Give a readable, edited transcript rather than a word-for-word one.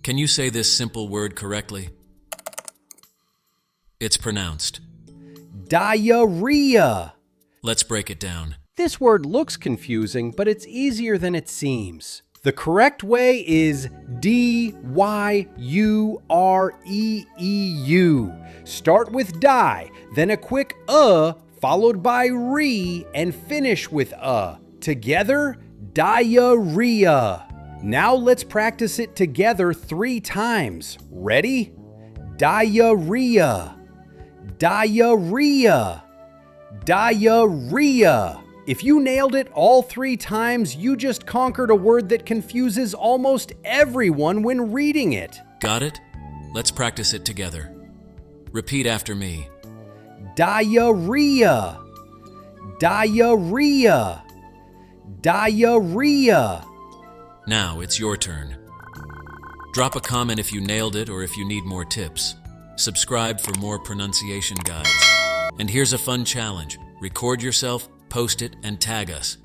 Can you say this simple word correctly? It's pronounced diarrhea. Let's break it down. This word looks confusing, but it's easier than it seems. The correct way is D-Y-U-R-E-E-U. Start with die, then a quick followed by re, and finish with Together, diarrhea. Now let's practice it together 3 times. Ready? Diarrhea. Diarrhea. Diarrhea. If you nailed it all 3 times, you just conquered a word that confuses almost everyone when reading it. Got it? Let's practice it together. Repeat after me. Diarrhea. Diarrhea. Diarrhea. Now it's your turn. Drop a comment if you nailed it or if you need more tips. Subscribe for more pronunciation guides. And here's a fun challenge. Record yourself, post it, and tag us.